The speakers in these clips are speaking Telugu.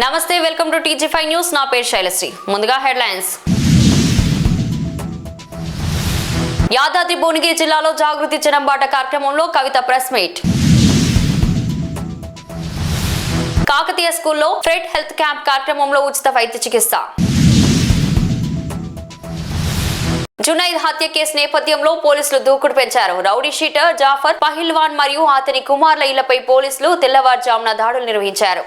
నమస్తే, వెల్కమ్ టు TG5 న్యూస్. నా పేరు శైలశ్రీ. ముందుగా హెడ్లైన్స్. యాదాద్రి భువనగిరి జిల్లాలో జాగృతి జనంబాట కార్యక్రమంలో కవిత ప్రెస్ మీట్. కాకతీయ స్కూల్లో ఫ్రెడ్ హెల్త్ క్యాంప్ కార్యక్రమంలో ఉచిత వైద్య చికిత్స. జునైద్ హత్య కేసు నేపథ్యంలో పోలీసులు దూకుడు పెంచారు. రౌడీ షీటర్ జాఫర్ పహిల్వాన్ మరియు అతని కుమార్ల ఇళ్లపై పోలీసులు తెల్లవారుజామున దాడులు నిర్వహించారు.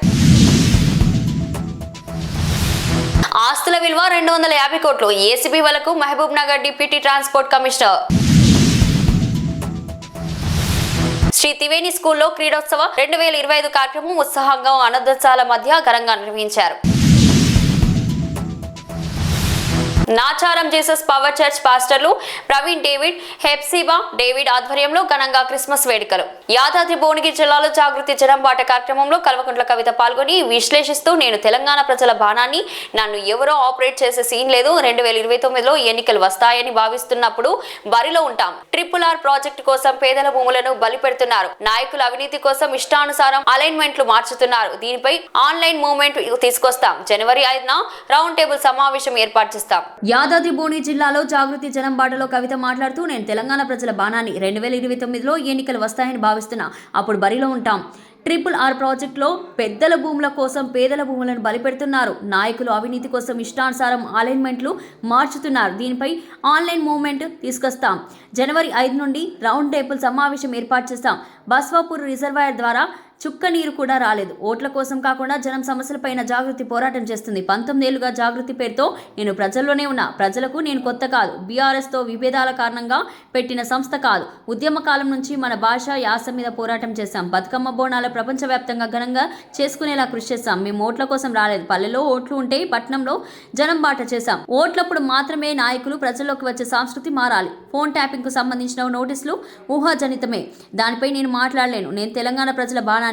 ఆస్తుల విలువ 250 కోట్లు. ఏసీబీ వలకు Mahabub Nagar deputy transport commissioner. Shri Triveni స్కూల్లో క్రీడోత్సవ 2025 కార్యక్రమం ఉత్సాహంగా అనర్ధశాల మధ్య ఘనంగా నిర్వహించారు. నాచారం జీసస్ పవర్ చర్చ్ పాస్టర్లు ప్రవీణ్ డేవిడ్, హెప్సిబా డేవిడ్ ఆధ్వర్యంలో ఘనంగా క్రిస్మస్ వేడుకలు. యాదాద్రి భువనగిరి జిల్లాలో జాగృతి జనంబాట కార్యక్రమంలో కల్వకుంట్ల కవిత పాల్గొని విశ్లేషిస్తూ, నేను తెలంగాణ ప్రజల బాణాన్ని, నన్ను ఎవరో ఆపరేట్ చేసే సీన్ లేదు. 2029లో ఎన్నికలు వస్తాయని భావిస్తున్నప్పుడు బరిలో ఉంటాం. RRR ప్రాజెక్టు కోసం పేదల భూములను బలి పెడుతున్నారు. నాయకుల అవినీతి కోసం ఇష్టానుసారం అలైన్మెంట్లు మార్చుతున్నారు. దీనిపై ఆన్లైన్ మూవ్మెంట్ తీసుకొస్తాం. జనవరి 5న రౌండ్ టేబుల్ సమావేశం ఏర్పాటు చేస్తాం. యాదాద్రి భువనగిరి జిల్లాలో జాగృతి జనంబాటలో కవిత మాట్లాడుతూ, నేను తెలంగాణ ప్రజల బాణాన్ని, 2029లో ఎన్నికలు వస్తాయని భావిస్తున్నా, అప్పుడు బరిలో ఉంటాం. RRR ప్రాజెక్టులో పెద్దల భూముల కోసం పేదల భూములను బలిపెడుతున్నారు. నాయకులు అవినీతి కోసం ఇష్టానుసారం అలైన్మెంట్లు మార్చుతున్నారు. దీనిపై ఆన్లైన్ మూవ్మెంట్ తీసుకొస్తాం. జనవరి 5 నుండి రౌండ్ టేబుల్ సమావేశం ఏర్పాటు చేస్తాం. బస్వాపూర్ రిజర్వాయర్ ద్వారా చుక్క నీరు కూడా రాలేదు. ఓట్ల కోసం కాకుండా జనం సమస్యలపైన జాగృతి పోరాటం చేస్తుంది. 19 ఏళ్లుగా జాగృతి పేరుతో నేను ప్రజల్లోనే ఉన్నా. ప్రజలకు నేను కొత్త కాదు. బీఆర్ఎస్తో విభేదాల కారణంగా పెట్టిన సంస్థ కాదు. ఉద్యమ కాలం నుంచి మన భాష, యాస మీద పోరాటం చేశాం. బతుకమ్మ బోనాల ప్రపంచవ్యాప్తంగా ఘనంగా చేసుకునేలా కృషి చేశాం. మేము ఓట్ల కోసం రాలేదు. పల్లెలో ఓట్లు ఉంటే పట్టణంలో జనం బాట చేశాం. ఓట్లప్పుడు మాత్రమే నాయకులు ప్రజల్లోకి వచ్చే సంస్కృతి మారాలి. ఫోన్ ట్యాపింగ్ కు సంబంధించిన నోటీసులు ఊహాజనితమే. దానిపై నేను మాట్లాడలేను. నేను తెలంగాణ ప్రజల బాణాన్ని.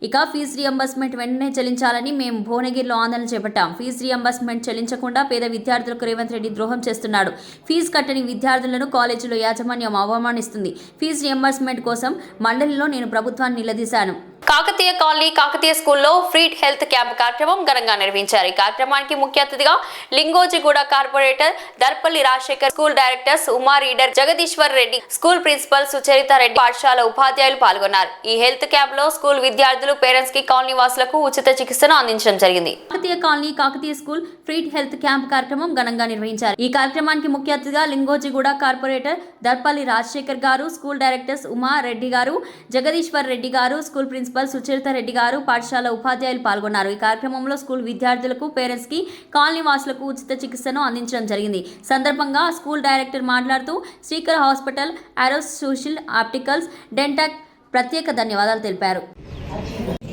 ఇక ఫీజు రియంబర్స్మెంట్ వెంటనే చెల్లించాలని మేము భువనగిరిలో ఆందోళన చేపట్టాం. ఫీజు రియంబర్స్మెంట్ చెల్లించకుండా పేద విద్యార్థులకు రేవంత్ రెడ్డి ద్రోహం చేస్తున్నాడు. ఫీజు కట్టని విద్యార్థులను కాలేజీలో యాజమాన్యం అవమానిస్తుంది. ఫీజు రియంబర్స్మెంట్ కోసం మండలిలో నేను ప్రభుత్వాన్ని నిలదీశాను. కాకతీయ కాలనీ కాకతీయ స్కూల్లో ఫ్రీ హెల్త్ క్యాంప్ కార్యక్రమం ఘనంగా నిర్వహించారు. ఈ కార్యక్రమానికి ముఖ్య అతిథిగా Lingojiguda corporator Darpalli Rajasekhar, school directors Uma reader Jagadishwar Reddy, school principal Sucharitha Reddy, పాఠశాల ఉపాధ్యాయులు పాల్గొన్నారు. ఈ హెల్త్ క్యాంప్ లో స్కూల్ విద్యార్థులు, పేరెంట్స్ కి, కాలనీ వాసులకు ఉచిత చికిత్సను అందించడం జరిగింది. Kakatiya colony Kakatiya school free health camp కార్యక్రమం ఘనంగా నిర్వహించారు. ఈ కార్యక్రమానికి ముఖ్య అతిథిగా లింగోజిగూడ కార్పొరేటర్ దర్పల్లి రాజశేఖర్ గారు, స్కూల్ డైరెక్టర్స్ ఉమా రెడ్డి గారు, జగదీశ్వర్ రెడ్డి గారు, స్కూల్ ప్రిన్సిపల్ సుచరిత రెడ్డి గారు, పాఠశాల ఉపాధ్యాయులు పాల్గొన్నారు. ఈ కార్యక్రమంలో స్కూల్ విద్యార్థులకు, పేరెంట్స్ కి, కాలనీ వాసులకు ఉచిత చికిత్సను అందించడం జరిగింది. సందర్భంగా స్కూల్ డైరెక్టర్ మాట్లాడుతూ, శ్రీకర్ హాస్పిటల్, ఆరోస్ సోషల్, ఆప్టికల్స్, డెంటాక్ ప్రత్యేక ధన్యవాదాలు తెలిపారు.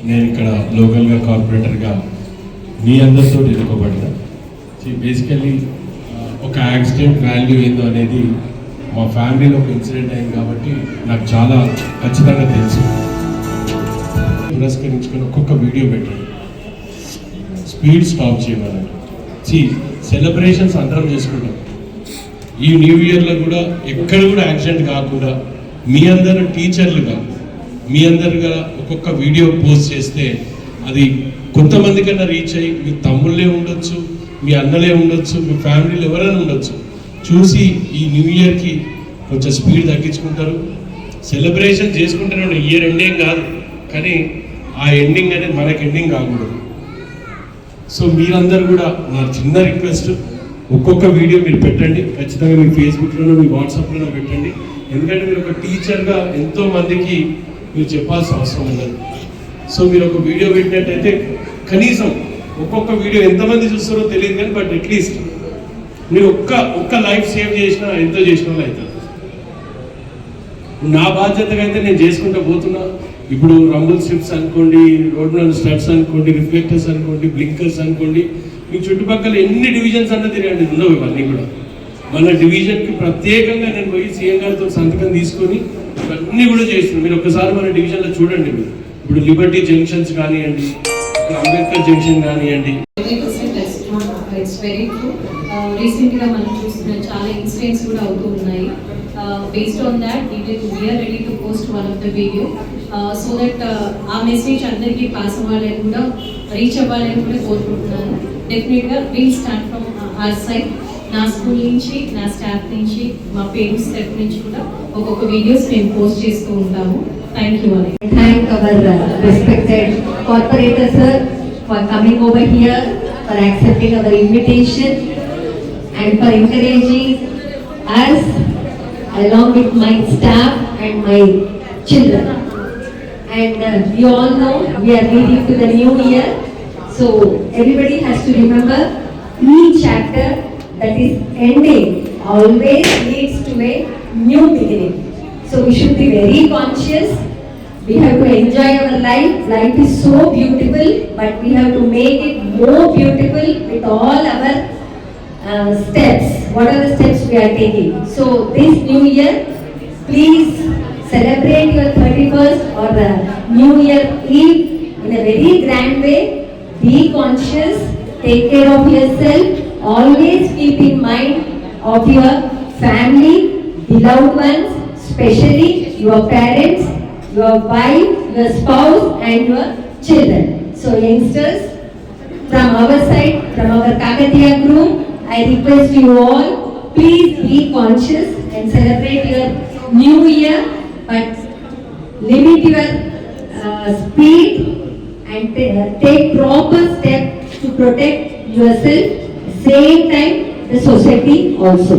నేను ఇక్కడ లోకల్గా కార్పొరేటర్గా మీ అందరితో ఎన్నుకోబడ్డా. బేసికలీ ఒక యాక్సిడెంట్ వాల్యూ ఏందో అనేది మా ఫ్యామిలీలో ఒక ఇన్సిడెంట్ అయింది కాబట్టి నాకు చాలా ఖచ్చితంగా తెలుసు. పురస్కరించుకొని ఒక్కొక్క వీడియో పెట్టండి. స్పీడ్ స్టాప్ చేయమని. సెలబ్రేషన్స్ అందరం చేసుకుంటాం. ఈ న్యూ ఇయర్లో కూడా ఎక్కడ కూడా యాక్సిడెంట్ కాకుండా మీ అందరూ టీచర్లుగా, మీ అందరుగా ఒక్కొక్క వీడియో పోస్ట్ చేస్తే అది కొంతమంది కన్నా రీచ్ అయ్యి, మీ తమ్ముళ్ళే ఉండొచ్చు, మీ అన్నలే ఉండొచ్చు, మీ ఫ్యామిలీలో ఎవరైనా ఉండొచ్చు, చూసి ఈ న్యూ ఇయర్కి కొంచెం స్పీడ్ తగ్గించుకుంటారు. సెలబ్రేషన్ చేసుకుంటారు. ఇయర్ ఎండింగ్ కాదు, కానీ ఆ ఎండింగ్ అనేది మనకి ఎండింగ్ కాకూడదు. సో మీరందరూ కూడా నా చిన్న రిక్వెస్ట్, ఒక్కొక్క వీడియో మీరు పెట్టండి. ఖచ్చితంగా మీ ఫేస్బుక్లోనో మీ వాట్సాప్లోనో పెట్టండి. ఎందుకంటే మీరు ఒక టీచర్గా ఎంతో మందికి మీరు చెప్పాల్సిన అవసరం ఉన్నది. సో మీరు ఒక వీడియో పెట్టినట్టయితే కనీసం ఒక్కొక్క వీడియో ఎంతమంది చూస్తారో తెలియదు కానీ, బట్ అట్లీస్ట్ మీరు ఒక్క లైఫ్ సేవ్ చేసినా ఎంతో చేసిన వాళ్ళు అవుతారు. నా బాధ్యతగా అయితే నేను చేసుకుంటూ పోతున్నా. ఇప్పుడు రంబుల్ స్ట్రిప్స్ అనుకోండి, రోడ్ స్టడ్స్ అనుకోండి, రిఫ్లెక్టర్స్ అనుకోండి, బ్లింకర్స్ అనుకోండి, మీ చుట్టుపక్కల ఎన్ని డివిజన్స్ అన్నది తిరగండి ఉండవు. ఇవన్నీ కూడా మన డివిజన్కి ప్రత్యేకంగా నేను పోయి సీఎం గారితో సంతకం తీసుకొని ఇవన్నీ కూడా చేస్తున్నాను. మీరు ఒకసారి మన డివిజన్లో చూడండి. మీరు ఇప్పుడు లిబర్టీ జంక్షన్స్ కానివ్వండి, అంబేద్కర్ జంక్షన్ కానివ్వండి. రీసెంట్గా మనం చూస్తున్న చాలా ఇన్సిడెంట్స్ కూడా అవుతూ ఉన్నాయి. based on that, we are ready to post one of the video so that our message అందరికీ పాస్ అవ్వాలని కూడా రీచ్ అవ్వాలని కూడా కోరుకుంటున్నాను. డెఫినెట్గా will start from our side. నా స్కూల్ నుంచి, నా స్టాఫ్ నుంచి, మా పేరెంట్స్ తరఫు నుంచి కూడా ఒక్కొక్క వీడియోస్ మేము పోస్ట్ చేస్తూ ఉంటాము. థ్యాంక్ యూ అని. Thank our respected corporator sir for coming over here, for accepting our invitation and for encouraging us along with my staff and my children. And you all know we are leading to the new year, so everybody has to remember each chapter that is ending always leads to a new beginning. So we should be very conscious. We have to enjoy our life. Life is so beautiful, but we have to make it more beautiful with all our steps. What are the steps we are taking? So this new year, please celebrate your 31st or New Year Eve in a very grand way. Be conscious. Take care of yourself. Always keep in mind of your family, beloved ones, especially your parents, your wife, your spouse and your children. So youngsters, from our side, from our Kakatiya group, I request you all, please be conscious and celebrate your new year, but limit your speed and take proper steps to protect yourself, same time the society also.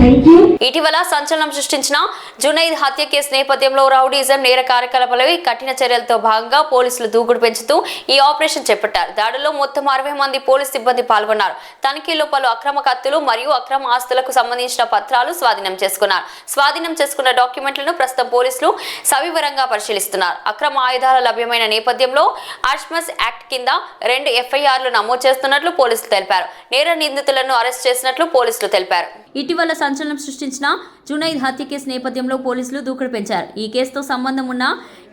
Thank you. ఇటీవల సంచలనం సృష్టించిన జునైద్ హత్య కేసు నేపథ్యంలో రౌడీజం నేర కార్యకలాపాలపై కఠిన చర్యలతో భాగంగా పోలీసులు దూకుడు పెంచుతూ ఈ ఆపరేషన్ చేపట్టారు. దాడిలో మొత్తం 60 మంది పోలీసు సిబ్బంది పాల్గొన్నారు. తనిఖీల్లో పలు అక్రమ కత్తులు మరియు అక్రమ ఆస్తులకు సంబంధించిన పత్రాలు స్వాధీనం చేసుకున్నారు. స్వాధీనం చేసుకున్న డాక్యుమెంట్లను ప్రస్తుతం పోలీసులు సవివరంగా పరిశీలిస్తున్నారు. అక్రమ ఆయుధాలు లభ్యమైన నేపథ్యంలో ఆర్మ్స్ యాక్ట్ కింద 2 ఎఫ్ఐఆర్లు నమోదు చేస్తున్నట్లు పోలీసులు తెలిపారు. నేర నిందితులను అరెస్ట్ చేసినట్లు పోలీసులు తెలిపారు. ఇటీవల సంచలనం సృష్టించిన జునైద్ హత్య కేసు నేపథ్యంలో పోలీసులు దూకుడు పెంచారు. ఈ కేసుతో సంబంధం ఉన్న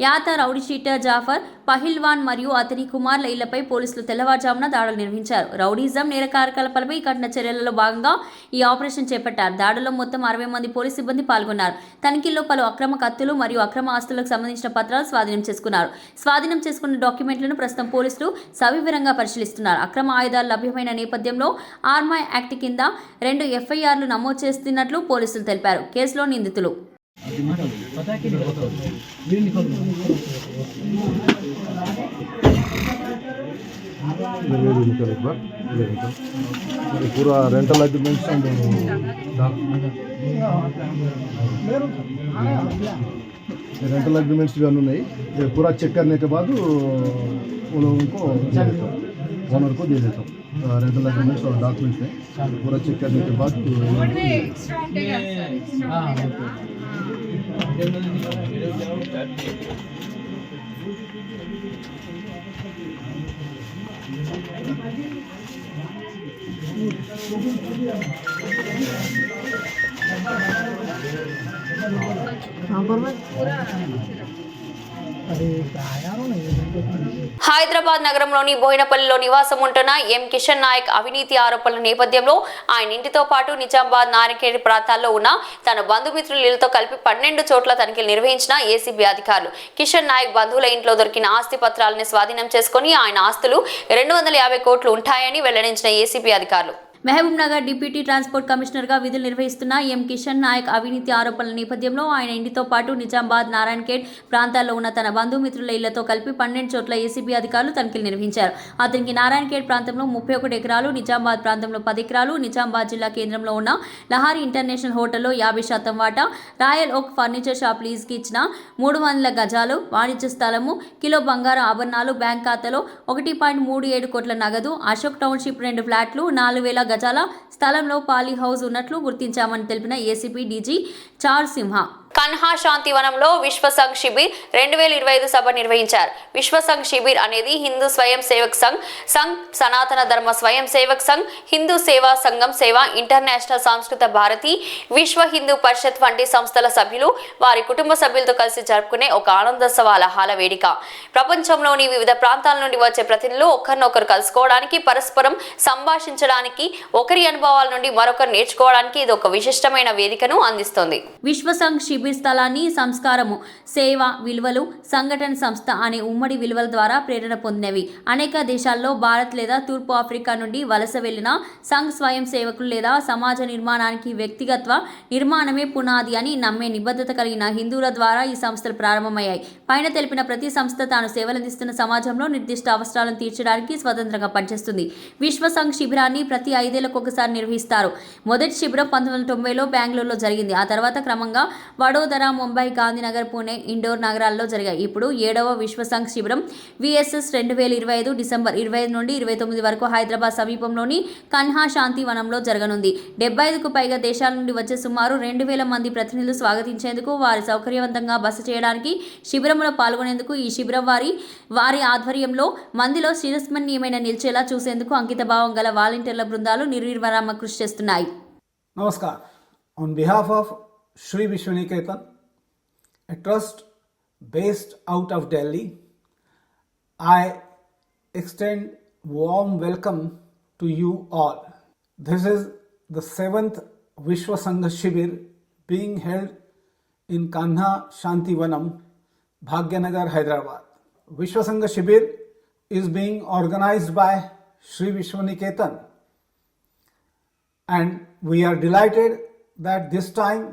యాత రౌడీ షీటర్ జాఫర్ పహిల్వాన్ మరియు అతని కుమార్ల ఇళ్లపై పోలీసులు తెల్లవారుజామున దాడులు నిర్వహించారు. రౌడీజం నేర కార్యకలాపాలపై కఠిన చర్యలలో భాగంగా ఈ ఆపరేషన్ చేపట్టారు. దాడుల్లో మొత్తం 60 మంది పోలీసు సిబ్బంది పాల్గొన్నారు. తనిఖీల్లో పలు అక్రమ కత్తులు మరియు అక్రమ ఆస్తులకు సంబంధించిన పత్రాలు స్వాధీనం చేసుకున్నారు. స్వాధీనం చేసుకున్న డాక్యుమెంట్లను ప్రస్తుతం పోలీసులు సవివరంగా పరిశీలిస్తున్నారు. అక్రమ ఆయుధాలు లభ్యమైన నేపథ్యంలో ఆర్మా యాక్ట్ కింద 2 ఎఫ్ఐఆర్లు నమోదు చేస్తున్నట్లు పోలీసులు తెలిపారు. కేసులో నిందితులు पूरा रेंटल एग्रीमेंट्स रेंटल एग्रीमेंट्स भी नहीं ये पूरा चेक करने के बाद उन लोगों को ओनर को दे देता हूँ. रेंटल एग्रीमेंट्स और डॉक्यूमेंट्स है पूरा चेक करने के बाद హైదరాబాద్ నగరంలోని బోయినపల్లిలో నివాసం ఉంటున్న ఎం కిషన్ నాయక్ అవినీతి ఆరోపణల నేపథ్యంలో ఆయన ఇంటితో పాటు నిజామాబాద్ నారాయణఖేడ్ ప్రాంతాల్లో ఉన్న తన బంధుమిత్రులతో కలిపి 12 చోట్ల తనిఖీలు నిర్వహించిన ఏసీబీ అధికారులు కిషన్ నాయక్ బంధువుల ఇంట్లో దొరికిన ఆస్తి పత్రాలను స్వాధీనం చేసుకుని ఆయన ఆస్తులు 250 కోట్లు ఉంటాయని వెల్లడించిన ఏసీబీ అధికారులు. మహబూబ్ నగర్ డిప్యూటీ ట్రాన్స్పోర్ట్ కమిషనర్గా విధులు నిర్వహిస్తున్న ఎం కిషన్ నాయక్ అవినీతి ఆరోపణల నేపథ్యంలో ఆయన ఇంటితో పాటు నిజామాబాద్ నారాయణఖేడ్ ప్రాంతాల్లో ఉన్న తన బంధుమిత్రుల ఇళ్లతో కలిపి 12 చోట్ల ఏసీబీ అధికారులు తనిఖీలు నిర్వహించారు. అతనికి నారాయణఖేడ్ ప్రాంతంలో 31 ఎకరాలు, నిజామాబాద్ ప్రాంతంలో 10 ఎకరాలు, నిజామాబాద్ జిల్లా కేంద్రంలో ఉన్న లహారీ ఇంటర్నేషనల్ హోటల్లో 50% వాటా, రాయల్ ఓక్ ఫర్నిచర్ షాప్ లీజ్కి ఇచ్చిన 300 గజాలు వాణిజ్య స్థలము, కిలో బంగారు ఆభరణాలు, బ్యాంక్ ఖాతాలో 1.37 కోట్ల నగదు, అశోక్ టౌన్షిప్ 2 ఫ్లాట్లు, 4000 గజాల స్థలంలో పాలీ హౌస్ ఉన్నట్లు గుర్తించామని తెలిపిన ఏసీపీ డీజీ చార్ సింహ. కన్హా శాంతివనంలో విశ్వ సంఘ్ శిబిర్ 2025 సభ నిర్వహించారు. విశ్వ సంఘ్ శిబిర్ అనేది హిందూ స్వయం సేవక్ సంఘ్, సనాతన ధర్మ స్వయం సేవక్ సంఘ్, హిందూ సేవా సంఘం సేవ, ఇంటర్నేషనల్ సంస్కృత భారతి, విశ్వ హిందూ పరిషత్ వంటి సంస్థల సభ్యులు వారి కుటుంబ సభ్యులతో కలిసి జరుపుకునే ఒక ఆనందోత్సవాల వేడుక. ప్రపంచంలోని వివిధ ప్రాంతాల నుండి వచ్చే ప్రతినిధులు ఒకరినొకరు కలుసుకోవడానికి, పరస్పరం సంభాషించడానికి, ఒకరి అనుభవాల నుండి మరొకరు నేర్చుకోవడానికి ఇది ఒక విశిష్టమైన వేదికను అందిస్తుంది. విశ్వ సంఘ్ శిబిర్ స్థలాన్ని సంస్కారము, సేవ విలువలు, సంఘటన సంస్థ అనే ఉమ్మడి విలువల ద్వారా ప్రేరణ పొందినవి. అనేక దేశాల్లో భారత్ లేదా తూర్పు ఆఫ్రికా నుండి వలస వెళ్లిన సంఘ్ స్వయం సేవకులు లేదా సమాజ నిర్మాణానికి వ్యక్తిగత్వ నిర్మాణమే పునాది అని నమ్మే నిబద్ధత కలిగిన హిందువుల ద్వారా ఈ సంస్థలు ప్రారంభమయ్యాయి. పైన తెలిపిన ప్రతి సంస్థ తాను సేవలందిస్తున్న సమాజంలో నిర్దిష్ట అవసరాలను తీర్చడానికి స్వతంత్రంగా పనిచేస్తుంది. విశ్వ సంఘ్ శిబిరాన్ని ప్రతి 5 ఏళ్లకు ఒకసారి నిర్వహిస్తారు. మొదటి శిబిరం 1990లో బెంగళూరులో జరిగింది. ఆ తర్వాత క్రమంగా వడోదర, ముంబై, గాంధీనగర్, పుణె, ఇండోర్ నగరాల్లో జరిగాయి. ఇప్పుడు 7వ విశ్వ సంఘ్ శిబిరం VSS 2025 డిసెంబర్ 25 నుండి 29 వరకు హైదరాబాద్ సమీపంలోని కన్హా శాంతివనంలో జరగనుంది. 75కు పైగా దేశాల నుండి వచ్చే సుమారు 2000 మంది ప్రతినిధులు స్వాగతించేందుకు, వారి సౌకర్యవంతంగా బస చేయడానికి, శిబిరంలో పాల్గొనేందుకు ఈ శిబిరం వారి ఆధ్వర్యంలో మందిలో శిరస్మరణీయమైన నిలిచేలా చూసేందుకు అంకితభావం గల వాలంటీర్ల బృందాలు నిర్విరామ కృషి చేస్తున్నాయి. Namaskar. On behalf of Sri Vishwaniketan, a trust based out of Delhi, I extend warm welcome to you all. This is the 7th Vishwa Sangha Shibir being held in Kanha Shantivanam, Bhagyanagar, Hyderabad. Vishwa Sangha Shibir is being organized by Sri Vishwaniketan, and we are delighted that this time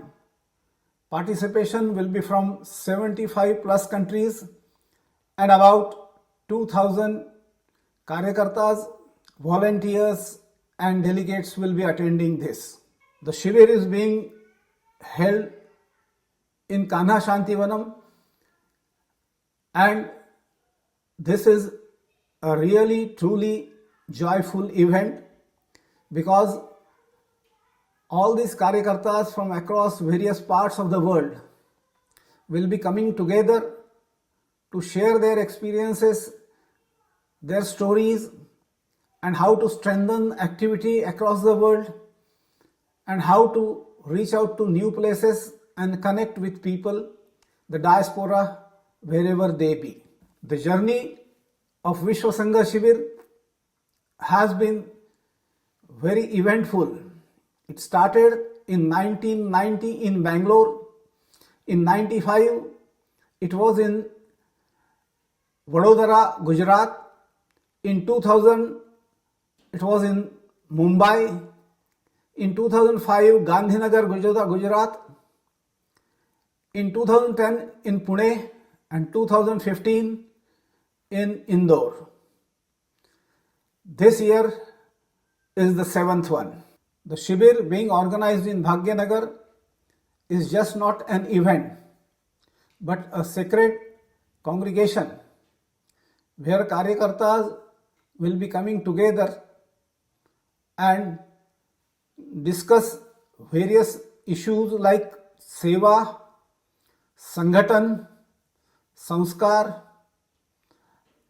participation will be from 75 plus countries and about 2000 karyakartas, volunteers and delegates will be attending this. The Shibir is being held in Kanha Shantivanam, and this is a really truly joyful event because all these karyakartas from across various parts of the world will be coming together to share their experiences, their stories, and how to strengthen activity across the world and how to reach out to new places and connect with people, the diaspora, wherever they be. The journey of Vishwa Sangha Shibir has been very eventful. It started in 1990 in Bangalore. In 95, it was in Vadodara, Gujarat. In 2000, it was in Mumbai. In 2005, Gandhinagar, Gujarat. In 2010, in Pune, and 2015 in Indore. This year is the 7th one. The Shibir being organized in Bhagyanagar is just not an event, but a sacred congregation where karyakartas will be coming together and discuss various issues like seva, sanghatan, samskar,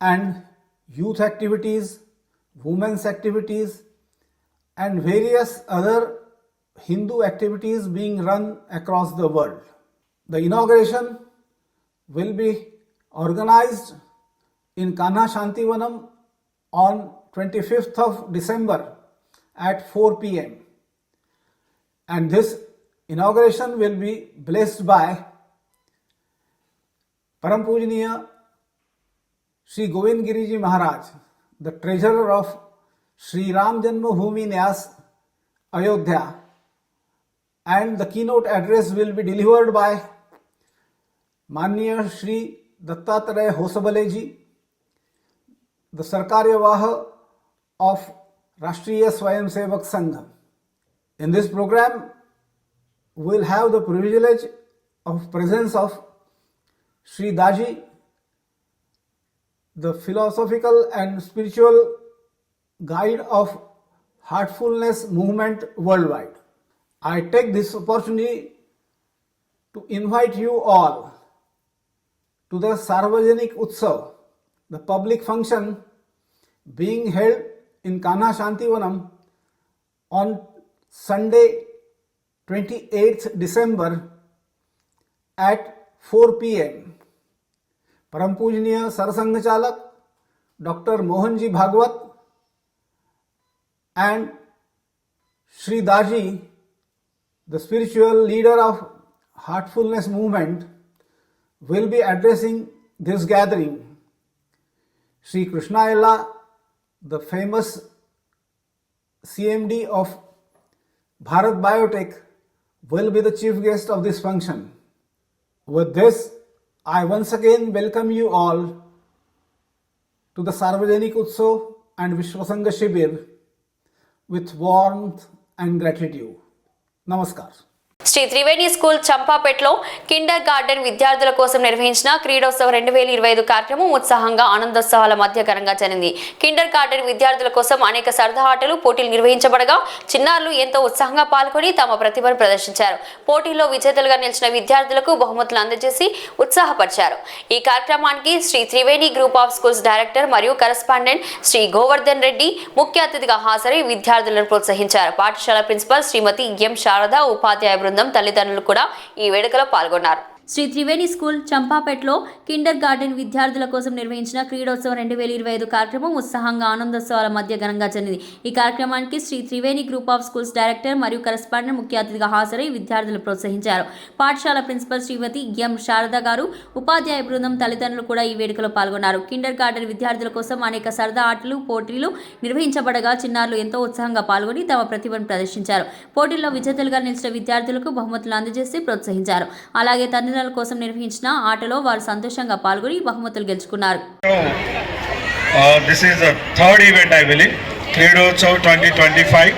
and youth activities, women's activities, and various other Hindu activities being run across the world. The inauguration will be organized in Kanha Shantivanam on 25th of December at 4 p.m. And this inauguration will be blessed by Param Pujaniya Sri Govind Giriji Maharaj, the treasurer of Sri Ram Janmabhoomi Nyas, Ayodhya, and the keynote address will be delivered by Manya Sri Dattatreya Hosabale ji, the Sarkaryavaha of Rashtriya Swayam Sevak Sangh. In this program, we will have the privilege of presence of Sri Daji, the philosophical and spiritual guide of Heartfulness movement worldwide. I take this opportunity to invite you all to the Sarvajanik Utsav, the public function being held in Kanha Shantivanam on Sunday 28th December at 4 p.m. परम पूजनीय सरसंघ चालक Dr. Mohanji Bhagwat and Sri Daji, the spiritual leader of Heartfulness movement, will be addressing this gathering. Sri Krishna Ella, the famous CMD of Bharat Biotech, will be the chief guest of this function. With this, I once again welcome you all to the Sarvajanik Utsav and Vishwasangha Shibir with warmth and gratitude. Namaskar. Shri Triveni school చంపాపేటలో కిండర్ గార్డెన్ విద్యార్థుల కోసం నిర్వహించిన క్రీడోత్సవం 2025 కార్యక్రమం ఉత్సాహంగా ఆనందోత్సవాల మధ్య ఘనంగా జరిగింది. కిండర్ గార్డెన్ విద్యార్థుల కోసం అనేక సరదా ఆటలు పోటీలు నిర్వహించబడగా చిన్నారులు ఎంతో ఉత్సాహంగా పాల్గొని తమ ప్రతిభను ప్రదర్శించారు. పోటీల్లో విజేతలుగా నిలిచిన విద్యార్థులకు బహుమతులు అందజేసి ఉత్సాహపరిచారు. ఈ కార్యక్రమానికి Shri Triveni group of schools director మరియు కరెస్పాండెంట్ శ్రీ గోవర్ధన్ రెడ్డి ముఖ్య అతిథిగా హాజరై విద్యార్థులను ప్రోత్సహించారు. పాఠశాల ప్రిన్సిపల్ శ్రీమతి ఎం శారద, ఉపాధ్యాయ బృందం, తల్లిదండ్రులు కూడా ఈ వేడుకలో పాల్గొన్నారు. శ్రీ త్రివేణి స్కూల్ చంపాపేటలో కిండర్ గార్డెన్ విద్యార్థుల కోసం నిర్వహించిన క్రీడోత్సవం 2025 కార్యక్రమం ఉత్సాహంగా ఆనందోత్సవాల మధ్య ఘనంగా జరిగింది. ఈ కార్యక్రమానికి Shri Triveni group of schools director మరియు కరెస్పాండెంట్ ముఖ్య అతిథిగా హాజరై విద్యార్థులు ప్రోత్సహించారు. పాఠశాల ప్రిన్సిపల్ శ్రీమతి ఎం శారద గారు, ఉపాధ్యాయ బృందం, తల్లిదండ్రులు కూడా ఈ వేడుకలో పాల్గొన్నారు. కిండర్ గార్డెన్ విద్యార్థుల కోసం అనేక సరదా ఆటలు పోటీలు నిర్వహించబడగా చిన్నారులు ఎంతో ఉత్సాహంగా పాల్గొని తమ ప్రతిభను ప్రదర్శించారు. పోటీల్లో విజేతలుగా నిలిచిన విద్యార్థులకు బహుమతులు అందజేసి ప్రోత్సహించారు. అలాగే తల్లిదండ్రుల కోసం నిర్వహించిన ఆటలో వారు సంతోషంగా పాల్గొని బహుమతులు గెలుచుకున్నారు. This is the third event, I believe, Creedotsav 2025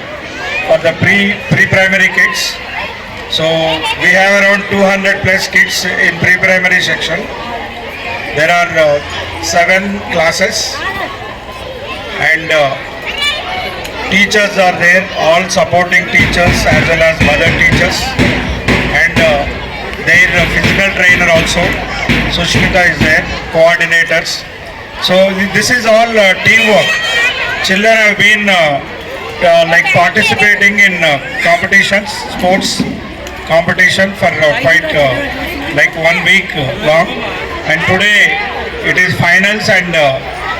for the pre-primary kids. So we have around 200 plus kids in pre-primary section. There are 7 classes and teachers are there, all supporting teachers as well as mother teachers, and their physical trainer also, Sushmita is there, coordinators. So this is all teamwork. Children have been like participating in competitions, sports competition for quite like 1 week long, and today it is finals and